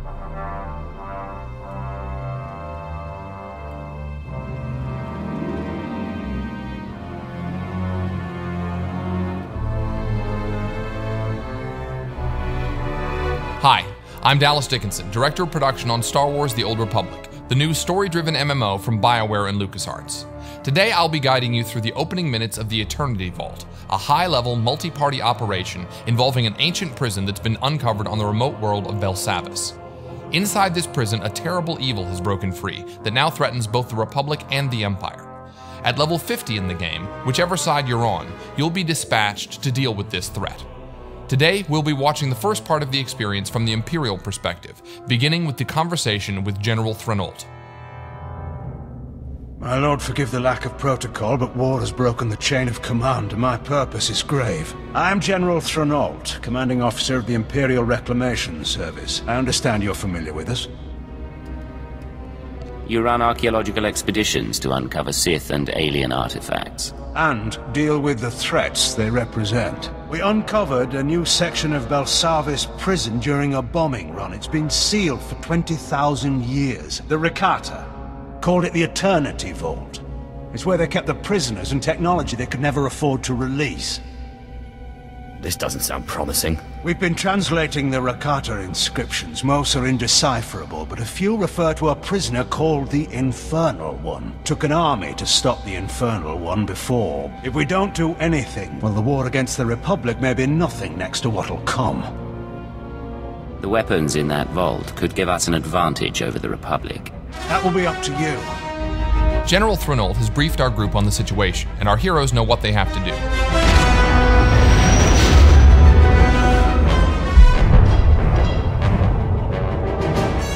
Hi, I'm Dallas Dickinson, Director of Production on Star Wars The Old Republic, the new story-driven MMO from BioWare and LucasArts. Today I'll be guiding you through the opening minutes of the Eternity Vault, a high-level, multi-party operation involving an ancient prison that's been uncovered on the remote world of Belsavis. Inside this prison, a terrible evil has broken free that now threatens both the Republic and the Empire. At level 50 in the game, whichever side you're on, you'll be dispatched to deal with this threat. Today, we'll be watching the first part of the experience from the Imperial perspective, beginning with the conversation with General Threnault. My lord, forgive the lack of protocol, but war has broken the chain of command, and my purpose is grave. I am General Threnault, Commanding Officer of the Imperial Reclamation Service. I understand you're familiar with us. You run archaeological expeditions to uncover Sith and alien artifacts. And deal with the threats they represent. We uncovered a new section of Belsavis prison during a bombing run. It's been sealed for 20,000 years. The Rakata called it the Eternity Vault. It's where they kept the prisoners and technology they could never afford to release. This doesn't sound promising. We've been translating the Rakata inscriptions. Most are indecipherable, but a few refer to a prisoner called the Infernal One. Took an army to stop the Infernal One before. If we don't do anything, well, the war against the Republic may be nothing next to what'll come. The weapons in that vault could give us an advantage over the Republic. That will be up to you. General Threnault has briefed our group on the situation, and our heroes know what they have to do.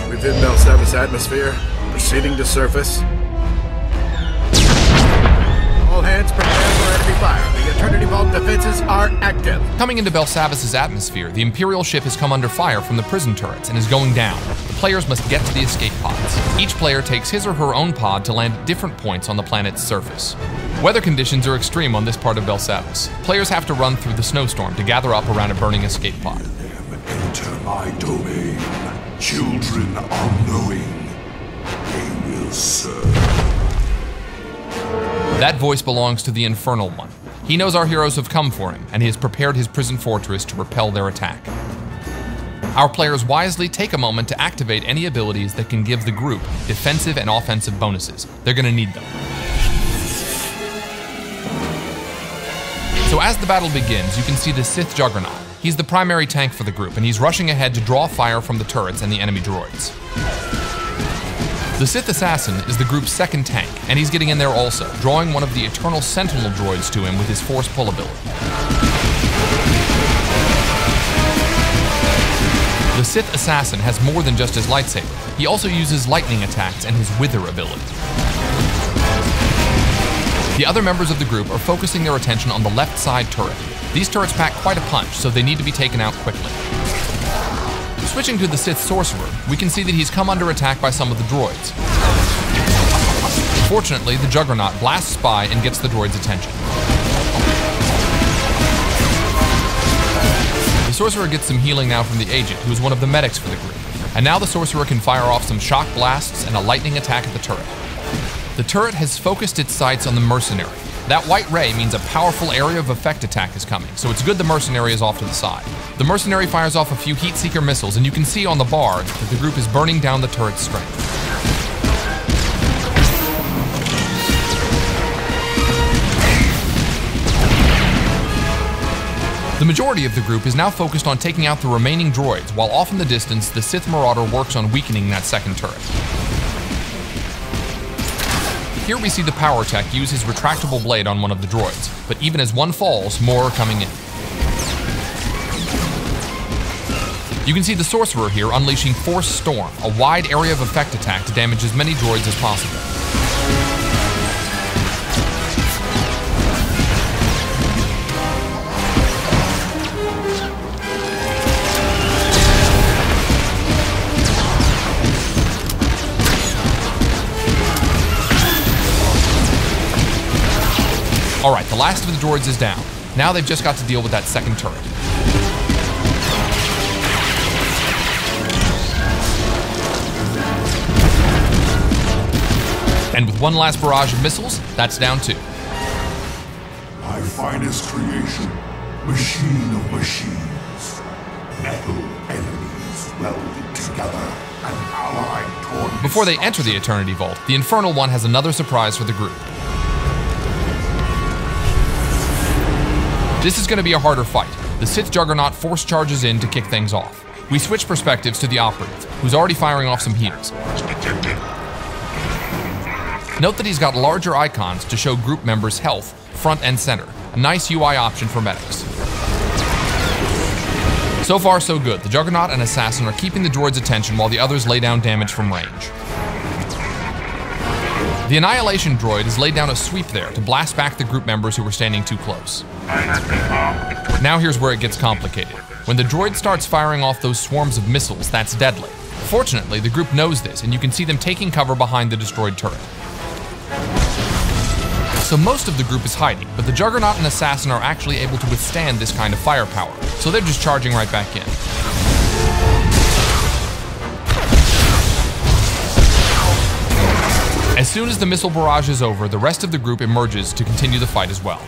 Within Belsavis atmosphere, proceeding to surface. All hands prepare for enemy fire. The Eternity Vault defenses are active. Coming into Belsavis' atmosphere, the Imperial ship has come under fire from the prison turrets and is going down. The players must get to the escape pods. Each player takes his or her own pod to land at different points on the planet's surface. Weather conditions are extreme on this part of Belsavis. Players have to run through the snowstorm to gather up around a burning escape pod. Enter my domain. Children unknowing, they will serve. That voice belongs to the Infernal One. He knows our heroes have come for him, and he has prepared his prison fortress to repel their attack. Our players wisely take a moment to activate any abilities that can give the group defensive and offensive bonuses. They're going to need them. So as the battle begins, you can see the Sith Juggernaut. He's the primary tank for the group, and he's rushing ahead to draw fire from the turrets and the enemy droids. The Sith Assassin is the group's second tank, and he's getting in there also, drawing one of the Eternal Sentinel droids to him with his Force Pull ability. The Sith Assassin has more than just his lightsaber. He also uses lightning attacks and his Wither ability. The other members of the group are focusing their attention on the left side turret. These turrets pack quite a punch, so they need to be taken out quickly. Switching to the Sith Sorcerer, we can see that he's come under attack by some of the droids. Fortunately, the Juggernaut blasts by and gets the droid's attention. The Sorcerer gets some healing now from the Agent, who is one of the medics for the group. And now the Sorcerer can fire off some shock blasts and a lightning attack at the turret. The turret has focused its sights on the Mercenary. That white ray means a powerful area of effect attack is coming, so it's good the Mercenary is off to the side. The Mercenary fires off a few Heatseeker missiles, and you can see on the bar that the group is burning down the turret's strength. The majority of the group is now focused on taking out the remaining droids, while off in the distance, the Sith Marauder works on weakening that second turret. Here we see the Power Tech use his retractable blade on one of the droids, but even as one falls, more are coming in. You can see the Sorcerer here unleashing Force Storm, a wide area of effect attack to damage as many droids as possible. Alright, the last of the droids is down. Now they've just got to deal with that second turret. And with one last barrage of missiles, that's down 2. My finest creation, machine of machines. Metal enemies welded together and allied toward... Before they enter the Eternity Vault, the Infernal One has another surprise for the group. This is going to be a harder fight. The Sith Juggernaut force charges in to kick things off. We switch perspectives to the Operative, who's already firing off some heaters. Note that he's got larger icons to show group members' health, front and center. A nice UI option for medics. So far, so good. The Juggernaut and Assassin are keeping the droid's attention while the others lay down damage from range. The Annihilation droid has laid down a sweep there to blast back the group members who were standing too close. Now here's where it gets complicated. When the droid starts firing off those swarms of missiles, that's deadly. Fortunately, the group knows this, and you can see them taking cover behind the destroyed turret. So most of the group is hiding, but the Juggernaut and Assassin are actually able to withstand this kind of firepower, so they're just charging right back in. As soon as the missile barrage is over, the rest of the group emerges to continue the fight as well.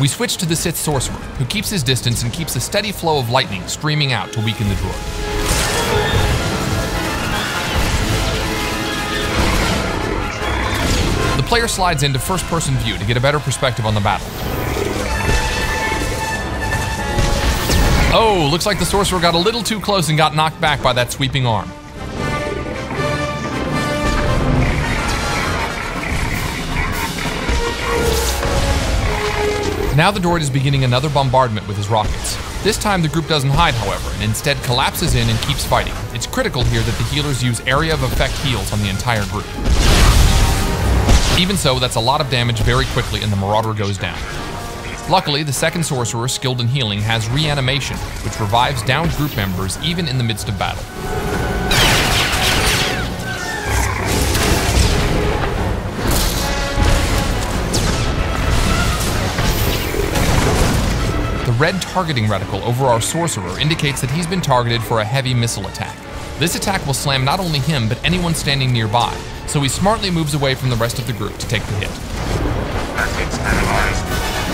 We switch to the Sith Sorcerer, who keeps his distance and keeps a steady flow of lightning streaming out to weaken the droid. The player slides into first-person view to get a better perspective on the battle. Oh, looks like the Sorcerer got a little too close and got knocked back by that sweeping arm. Now the droid is beginning another bombardment with his rockets. This time the group doesn't hide, however, and instead collapses in and keeps fighting. It's critical here that the healers use area of effect heals on the entire group. Even so, that's a lot of damage very quickly and the Marauder goes down. Luckily, the second Sorcerer, skilled in healing, has reanimation, which revives downed group members even in the midst of battle. The red targeting reticle over our Sorcerer indicates that he's been targeted for a heavy missile attack. This attack will slam not only him, but anyone standing nearby, so he smartly moves away from the rest of the group to take the hit. Methods analyzed.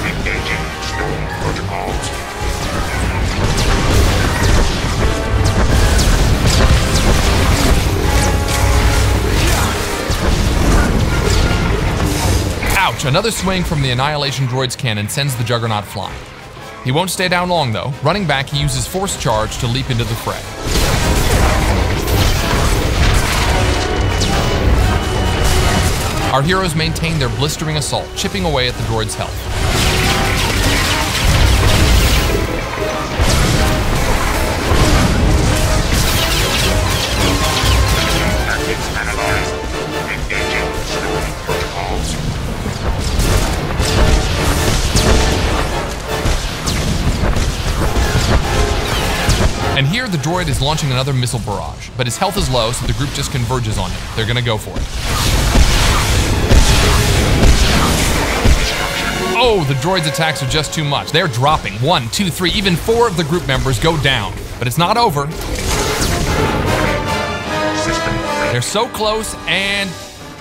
Engaging storm protocols. Ouch! Another swing from the Annihilation droid's cannon sends the Juggernaut flying. He won't stay down long though. Running back, he uses Force Charge to leap into the fray. Our heroes maintain their blistering assault, chipping away at the droid's health. Tactics analyzed. Engaging storm protocols. And here the droid is launching another missile barrage, but his health is low, so the group just converges on him. They're gonna go for it. Oh, the droid's attacks are just too much. They're dropping. 1, 2, 3, even 4 of the group members go down. But it's not over. They're so close, and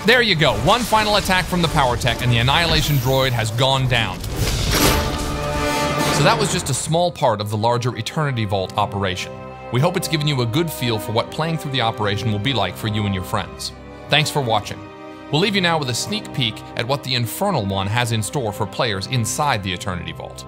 there you go. One final attack from the power tech, and the Annihilation droid has gone down. So that was just a small part of the larger Eternity Vault operation. We hope it's given you a good feel for what playing through the operation will be like for you and your friends. Thanks for watching. We'll leave you now with a sneak peek at what the Infernal One has in store for players inside the Eternity Vault.